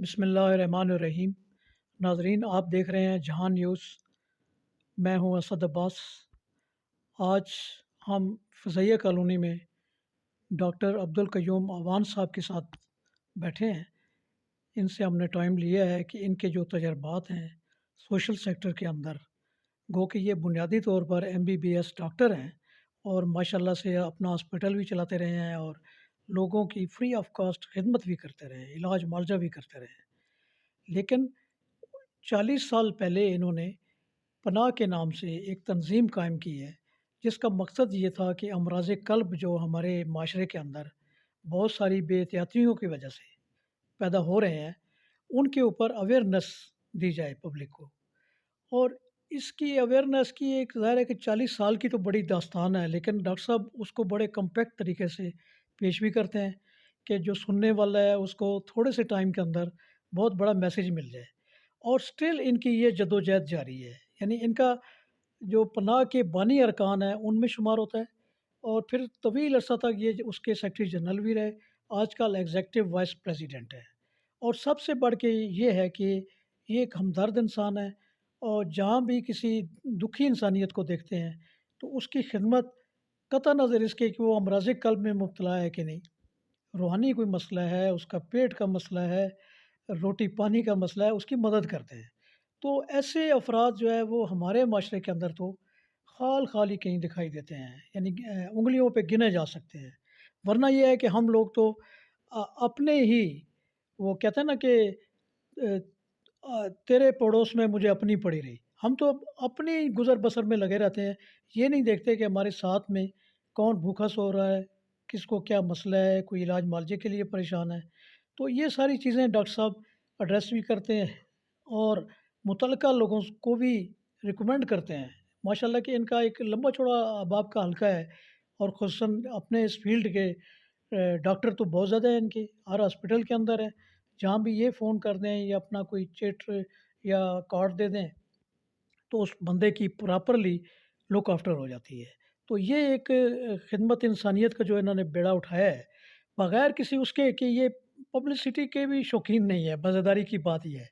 بسم اللہ الرحمن الرحیم۔ ناظرین، آپ دیکھ رہے ہیں جہان نیوز۔ میں ہوں اسد عباس۔ آج ہم فضائیہ کالونی میں ڈاکٹر عبدالقیوم اعوان صاحب کے ساتھ بیٹھے ہیں۔ ان سے ہم نے ٹائم لیا ہے کہ ان کے جو تجربات ہیں سوشل سیکٹر کے اندر، گو کہ یہ بنیادی طور پر MBBS ڈاکٹر ہیں اور ماشاءاللہ سے اپنا ہاسپٹل بھی چلاتے رہے ہیں اور لوگوں کی فری آف کاسٹ خدمت بھی کرتے رہے ہیں، علاج معالجہ بھی کرتے رہے ہیں۔ لیکن 40 سال پہلے انہوں نے پناہ کے نام سے ایک تنظیم قائم کی ہے، جس کا مقصد یہ تھا کہ امراض قلب جو ہمارے معاشرے کے اندر بہت ساری بے احتیاطیوں کی وجہ سے پیدا ہو رہے ہیں، ان کے اوپر اویئرنیس دی جائے پبلک کو۔ اور اس کی اویئرنیس کی ایک ظاہر ہے کہ 40 سال کی تو بڑی داستان ہے، لیکن ڈاکٹر صاحب اس کو بڑے کمپیکٹ طریقے سے پیش بھی کرتے ہیں کہ جو سننے والا ہے اس کو تھوڑے سے ٹائم کے اندر بہت بڑا میسیج مل جائے۔ اور سٹل ان کی یہ جدوجہد جاری ہے، یعنی ان کا جو پناہ کے بانی ارکان ہیں ان میں شمار ہوتا ہے، اور پھر طویل عرصہ تک یہ اس کے سیکرٹری جنرل بھی رہے، آج کل ایگزیکٹو وائس پریزیڈنٹ ہے۔ اور سب سے بڑھ کے یہ ہے کہ یہ ایک ہمدرد انسان ہے، اور جہاں بھی کسی دکھی انسانیت کو دیکھتے ہیں تو اس کی خدمت، قطع نظر اس کے کہ وہ امراض قلب میں مبتلا ہے کہ نہیں، روحانی کوئی مسئلہ ہے، اس کا پیٹ کا مسئلہ ہے، روٹی پانی کا مسئلہ ہے، اس کی مدد کرتے ہیں۔ تو ایسے افراد جو ہے وہ ہمارے معاشرے کے اندر تو خال خال ہی کہیں دکھائی دیتے ہیں، یعنی انگلیوں پہ گنے جا سکتے ہیں۔ ورنہ یہ ہے کہ ہم لوگ تو اپنے ہی، وہ کہتے ہیں نا کہ تیرے پڑوس میں مجھے اپنی پڑی رہی، ہم تو اپنی گزر بسر میں لگے رہتے ہیں، یہ نہیں دیکھتے کہ ہمارے ساتھ میں کون بھوکا سو رہا ہے، کس کو کیا مسئلہ ہے، کوئی علاج معالجے کے لیے پریشان ہے۔ تو یہ ساری چیزیں ڈاکٹر صاحب ایڈریس بھی کرتے ہیں اور متعلقہ لوگوں کو بھی ریکمینڈ کرتے ہیں۔ ماشاءاللہ کہ ان کا ایک لمبا چوڑا احباب کا حلقہ ہے، اور خصوصاً اپنے اس فیلڈ کے ڈاکٹر تو بہت زیادہ ہیں، ان کے ہر ہاسپٹل کے اندر ہے۔ جہاں بھی یہ فون کر دیں یا اپنا کوئی چیٹ یا کارڈ دے دیں تو اس بندے کی پراپرلی لک آفٹر ہو جاتی ہے۔ تو یہ ایک خدمت انسانیت کا جو انہوں نے بیڑا اٹھایا ہے، بغیر کسی اس کے کہ یہ پبلسٹی کے بھی شوقین نہیں ہے، مزیداری کی بات یہ ہے،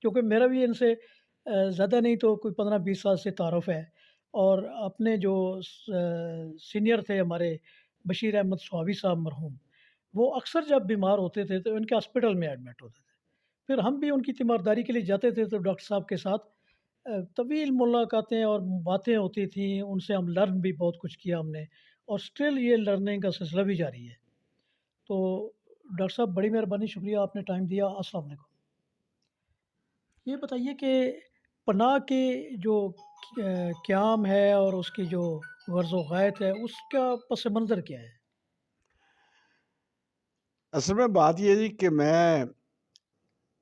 کیونکہ میرا بھی ان سے زیادہ نہیں تو کوئی 15-20 سال سے تعارف ہے۔ اور اپنے جو سینئر تھے ہمارے بشیر احمد صحابی صاحب مرحوم، وہ اکثر جب بیمار ہوتے تھے تو ان کے ہاسپٹل میں ایڈمٹ ہوتے تھے، پھر ہم بھی ان کی تیمارداری کے لیے جاتے تھے تو ڈاکٹر صاحب کے ساتھ طویل ملاقاتیں اور باتیں ہوتی تھیں، ان سے ہم لرن بھی بہت کچھ کیا ہم نے، اور سٹل یہ لرننگ کا سلسلہ بھی جاری ہے۔ تو ڈاکٹر صاحب بڑی مہربانی، شکریہ آپ نے ٹائم دیا۔ السلام علیکم۔ یہ بتائیے کہ پناہ کے جو قیام ہے اور اس کی جو غرض و غایت ہے، اس کا پس منظر کیا ہے؟ اصل میں بات یہ جی کہ میں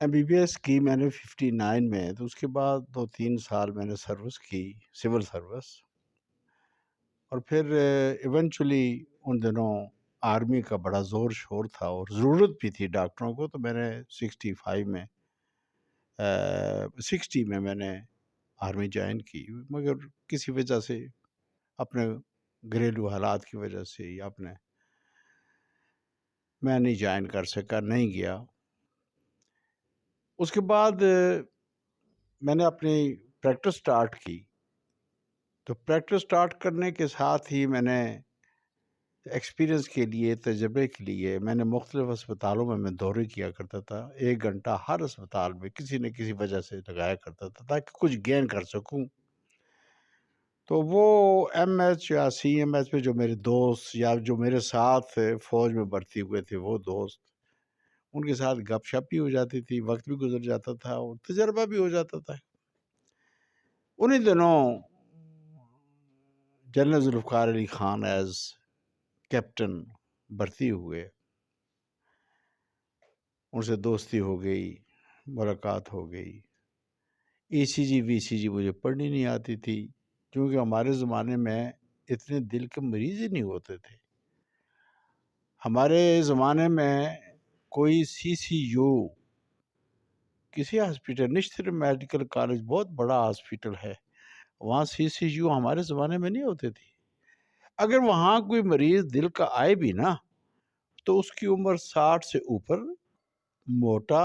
MBBS کی میں نے 59 میں، تو اس کے بعد 2-3 سال میں نے سروس کی، سول سروس، اور پھر ایونچولی ان دنوں آرمی کا بڑا زور شور تھا اور ضرورت بھی تھی ڈاکٹروں کو، تو میں نے 65 میں 60 میں نے آرمی جوائن کی، مگر کسی وجہ سے، اپنے گھریلو حالات کی وجہ سے یا میں نہیں جوائن کر سکا، نہیں گیا۔ اس کے بعد میں نے اپنی پریکٹس سٹارٹ کی، تو پریکٹس سٹارٹ کرنے کے ساتھ ہی میں نے ایکسپیرینس کے لیے، تجربے کے لیے، میں نے مختلف اسپتالوں میں دورے کیا کرتا تھا۔ 1 گھنٹہ ہر اسپتال میں کسی نہ کسی وجہ سے لگایا کرتا تھا تاکہ کچھ گین کر سکوں۔ تو وہ MS یا CMS پہ جو میرے دوست یا جو میرے ساتھ فوج میں بھرتی ہوئے تھے، وہ دوست، ان کے ساتھ گپ شپ بھی ہو جاتی تھی، وقت بھی گزر جاتا تھا اور تجربہ بھی ہو جاتا تھا۔ انہی دنوں general Zulfiqar Ali Khan as captain بھرتی ہوئے، ان سے دوستی ہو گئی، ملاقات ہو گئی۔ ECG VCG مجھے پڑھنی نہیں آتی تھی، کیونکہ ہمارے زمانے میں اتنے دل کے مریض ہی نہیں ہوتے تھے۔ ہمارے زمانے میں کوئی CCU، کسی ہاسپٹل، نشتر میڈیکل کالج بہت بڑا ہاسپٹل ہے، وہاں CCU ہمارے زمانے میں نہیں ہوتے تھی۔ اگر وہاں کوئی مریض دل کا آئے بھی نا، تو اس کی عمر 60 سے اوپر، موٹا،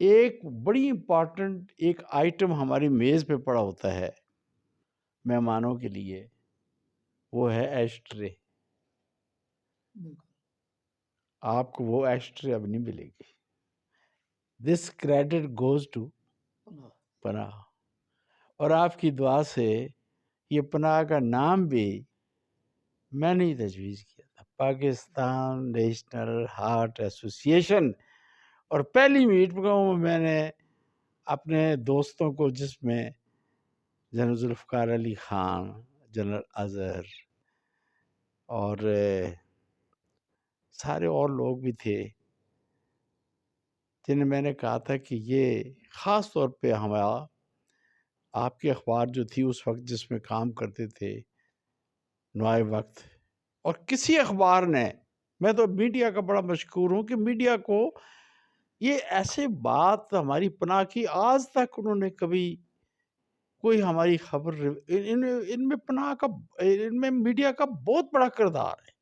ایک بڑی امپورٹنٹ ایک آئٹم ہماری میز پہ پڑا ہوتا ہے مہمانوں کے لیے، وہ ہے ایشٹرے۔ آپ کو وہ ایشٹرے اب نہیں ملے گی۔ دس کریڈٹ گوز ٹو پناہ، اور آپ کی دعا سے یہ پناہ کا نام بھی میں نے ہی تجویز کیا تھا، پاکستان نیشنل ہارٹ ایسوسیشن۔ اور پہلی میٹ میں نے اپنے دوستوں کو، جس میں جنرل ذوالفقار علی خان، جنرل اظہر اور سارے اور لوگ بھی تھے، جنہیں میں نے کہا تھا کہ یہ خاص طور پہ ہمارا آپ کی اخبار جو تھی اس وقت جس میں کام کرتے تھے نوائے وقت، اور کسی اخبار نے، میں تو میڈیا کا بڑا مشکور ہوں کہ میڈیا کو یہ ایسے بات ہماری پناہ کی آج تک انہوں نے کبھی کوئی ہماری خبر، ان میں پناہ کا، ان میں میڈیا کا بہت بڑا کردار ہے۔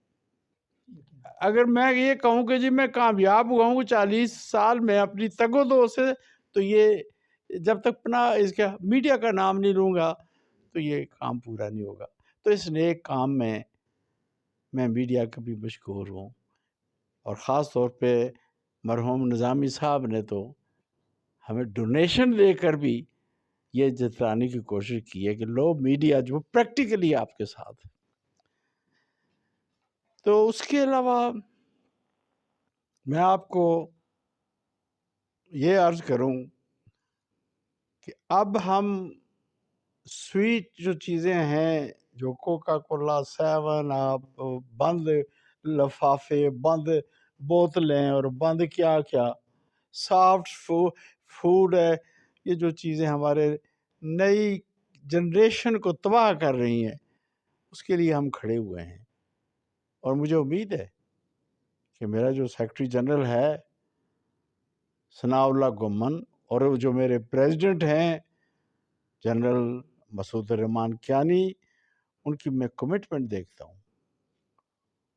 اگر میں یہ کہوں کہ جی میں کامیاب ہوا ہوں 40 سال میں اپنی تگ و دو سے، تو یہ جب تک پناہ اس کا میڈیا کا نام نہیں لوں گا تو یہ کام پورا نہیں ہوگا۔ تو اس نیک کام میں میڈیا کا بھی مشکور ہوں، اور خاص طور پہ مرحوم نظامی صاحب نے تو ہمیں ڈونیشن دے کر بھی یہ جتلانے کی کوشش کی ہے کہ لو میڈیا جو پریکٹیکلی آپ کے ساتھ۔ تو اس کے علاوہ میں آپ کو یہ عرض کروں کہ اب ہم سویٹ جو چیزیں ہیں، جو کوکا کولا 7 آپ، بند لفافے، بند بوتلیں اور بند کیا کیا سافٹ فوڈ ہے، یہ جو چیزیں ہمارے نئی جنریشن کو تباہ کر رہی ہیں، اس کے لیے ہم کھڑے ہوئے ہیں۔ اور مجھے امید ہے کہ میرا جو سیکرٹری جنرل ہے ثناء اللہ گمن، اور جو میرے پریزیڈنٹ ہیں جنرل مسعود الرحمان کیانی، ان کی میں کمٹمنٹ دیکھتا ہوں،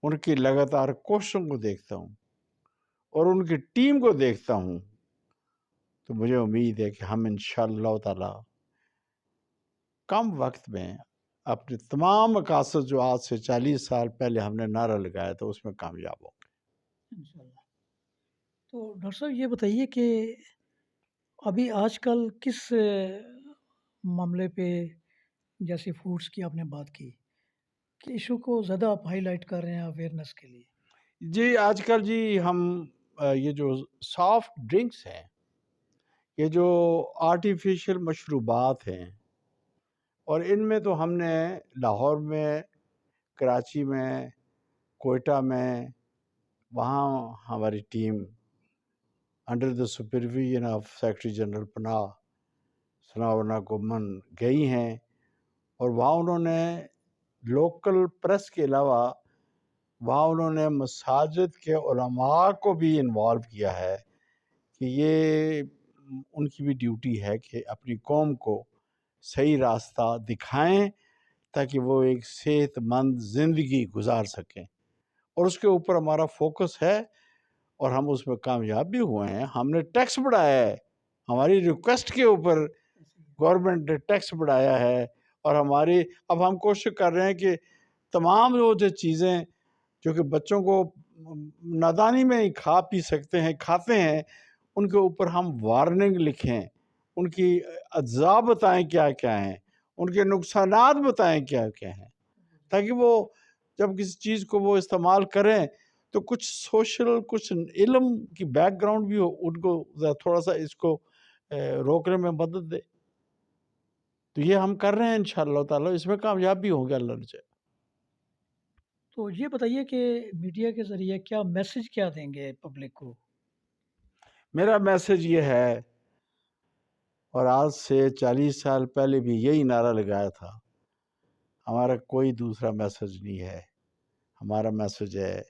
ان کی لگاتار کوششوں کو دیکھتا ہوں، اور ان کی ٹیم کو دیکھتا ہوں، تو مجھے امید ہے کہ ہم انشاءاللہ تعالی کم وقت میں اپنے تمام مقاصد جو آج سے 40 سال پہلے ہم نے نعرہ لگایا تھا اس میں کامیاب ہوں گے انشاءاللہ۔ تو ڈاکٹر صاحب یہ بتائیے کہ ابھی آج کل کس معاملے پہ، جیسے فوڈس کی آپ نے بات کی، کہ ایشو کو زیادہ آپ ہائی لائٹ کر رہے ہیں اویئرنیس کے لیے؟ جی آج کل جی ہم یہ جو سافٹ ڈرنکس ہیں، یہ جو آرٹیفیشل مشروبات ہیں، اور ان میں تو ہم نے لاہور میں، کراچی میں، کوئٹہ میں، وہاں ہماری team under the supervision of secretary general پناہ ثناء اللہ گمن گئی ہیں، اور وہاں انہوں نے لوکل پریس کے علاوہ وہاں انہوں نے مساجد کے علماء کو بھی انوالو کیا ہے کہ یہ ان کی بھی ڈیوٹی ہے کہ اپنی قوم کو صحیح راستہ دکھائیں تاکہ وہ ایک صحت مند زندگی گزار سکیں، اور اس کے اوپر ہمارا فوکس ہے، اور ہم اس میں کامیاب بھی ہوئے ہیں۔ ہم نے ٹیکس بڑھایا ہے، ہماری ریکویسٹ کے اوپر گورنمنٹ نے ٹیکس بڑھایا ہے، اور اب ہم کوشش کر رہے ہیں کہ تمام وہ جو چیزیں جو کہ بچوں کو نادانی میں ہی کھا پی سکتے ہیں، کھاتے ہیں، ان کے اوپر ہم وارننگ لکھیں، ان کی اجزاء بتائیں کیا کیا ہیں، ان کے نقصانات بتائیں کیا کیا ہیں، تاکہ وہ جب کسی چیز کو وہ استعمال کریں تو کچھ سوشل، کچھ علم کی بیک گراؤنڈ بھی ہو، ان کو تھوڑا سا اس کو روکنے میں مدد دے۔ تو یہ ہم کر رہے ہیں انشاءاللہ تعالی، اس میں کامیاب بھی ہوں گے اللہ نے چاہے۔ تو یہ بتائیے کہ میڈیا کے ذریعے کیا میسج کیا دیں گے پبلک کو؟ میرا میسج یہ ہے، اور آج سے 40 سال پہلے بھی یہی نعرہ لگایا تھا، ہمارا کوئی دوسرا میسج نہیں ہے۔ ہمارا میسج ہے،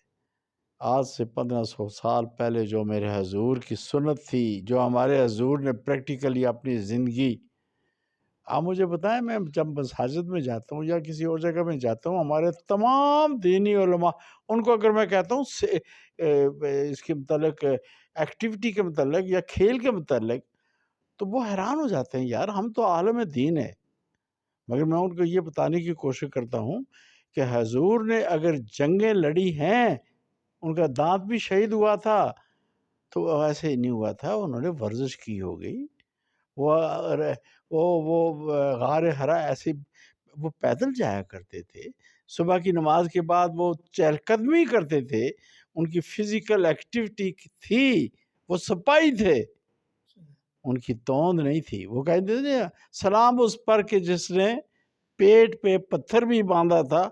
آج سے 1500 سال پہلے جو میرے حضور کی سنت تھی، جو ہمارے حضور نے پریکٹیکلی اپنی زندگی آپ مجھے بتائیں، میں جب مساجد میں جاتا ہوں یا کسی اور جگہ میں جاتا ہوں، ہمارے تمام دینی علماء، ان کو اگر میں کہتا ہوں اس کے متعلق، ایکٹیویٹی کے متعلق یا کھیل کے متعلق، تو وہ حیران ہو جاتے ہیں، یار ہم تو عالم دین ہے. مگر میں ان کو یہ بتانے کی کوشش کرتا ہوں کہ حضور نے اگر جنگیں لڑی ہیں، ان کا دانت بھی شہید ہوا تھا، تو ایسے ہی نہیں ہوا تھا، انہوں نے ورزش کی ہوگی. وہ غار حرا ایسے وہ پیدل جایا کرتے تھے، صبح کی نماز کے بعد وہ چہل قدمی کرتے تھے، ان کی فزیکل ایکٹیویٹی تھی، وہ سپاہی تھے، ان کی توند نہیں تھی. وہ کہتے تھے سلام اس پر کہ جس نے پیٹ پہ پتھر بھی باندھا تھا.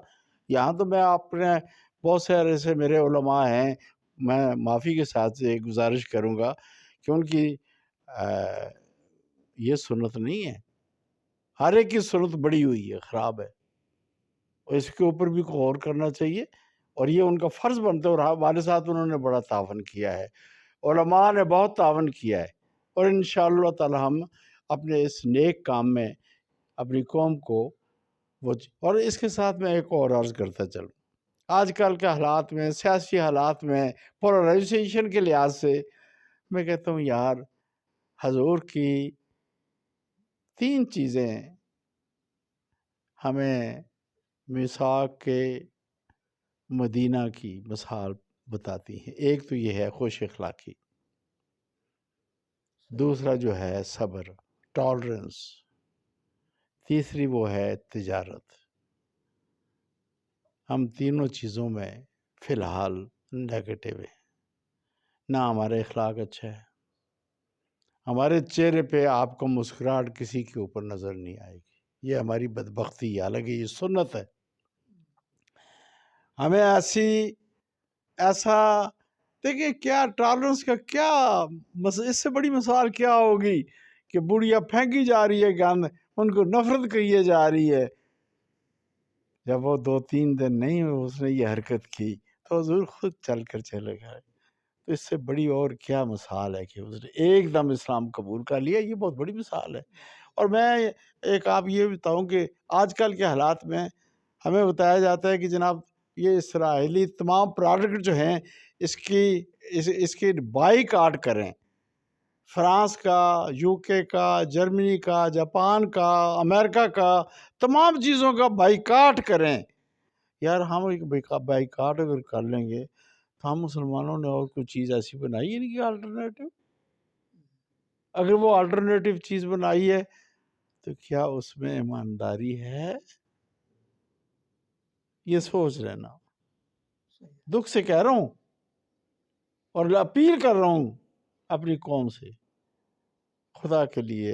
یہاں تو میں اپنے بہت سے ایسے میرے علماء ہیں، میں معافی کے ساتھ سے گزارش کروں گا کہ ان کی یہ سنت نہیں ہے. ہر ایک کی سنت بڑی ہوئی ہے، خراب ہے، اور اس کے اوپر بھی غور کرنا چاہیے، اور یہ ان کا فرض بنتا ہے. اور ہمارے ساتھ انہوں نے بڑا تعاون کیا ہے، علماء نے بہت تعاون کیا ہے، اور انشاءاللہ تعالی ہم اپنے اس نیک کام میں اپنی قوم کو اور اس کے ساتھ میں ایک اور عرض کرتا چلوں. آج کل کے حالات میں، سیاسی حالات میں، پولرائزیشن کے لحاظ سے میں کہتا ہوں یار، حضور کی 3 چیزیں ہمیں میثاق کے مدینہ کی مثال بتاتی ہیں. ایک تو یہ ہے خوش اخلاقی، دوسرا جو ہے صبر، ٹالرنس، تیسری وہ ہے تجارت. ہم تینوں چیزوں میں فی الحال نیگیٹو ہیں. نہ ہمارا اخلاق اچھا ہے، ہمارے چہرے پہ آپ کو مسکراہٹ کسی کے اوپر نظر نہیں آئے گی. یہ ہماری بدبختی ہے، حالانکہ یہ سنت ہے. ہمیں ایسا دیکھیں، کیا ٹالرنس کا کیا اس سے بڑی مثال کیا ہوگی کہ بڑھیا پھینکی جا رہی ہے گند، ان کو نفرت کیے جا رہی ہے. جب وہ 2-3 دن نہیں اس نے یہ حرکت کی تو حضور خود چل کر چلے گئے. تو اس سے بڑی اور کیا مثال ہے کہ اس نے ایک دم اسلام قبول کر لیا. یہ بہت بڑی مثال ہے. اور میں ایک آپ یہ بتاؤں کہ آج کل کے حالات میں ہمیں بتایا جاتا ہے کہ جناب یہ اسرائیلی تمام پروڈکٹ جو ہیں اس کی بائی کاٹ کریں. فرانس کا، یو کے کا، جرمنی کا، جاپان کا، امریکہ کا، تمام چیزوں کا بائی کاٹ کریں. یار ہم ایک بائی کاٹ اگر کر لیں گے تو ہم مسلمانوں نے اور کوئی چیز ایسی بنائی ہے نہیں کہ الٹرنیٹو. اگر وہ الٹرنیٹو چیز بنائی ہے تو کیا اس میں ایمانداری ہے؟ یہ سوچ لینا. دکھ سے کہہ رہا ہوں اور اپیل کر رہا ہوں اپنی قوم سے، خدا کے لیے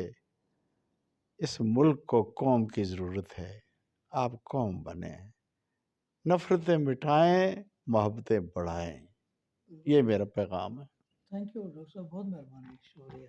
اس ملک کو قوم کی ضرورت ہے. آپ قوم بنیں، نفرتیں مٹائیں، محبتیں بڑھائیں. یہ میرا پیغام ہے. تھینک یو ڈاکٹر صاحب، بہت مہربانی، شکریہ.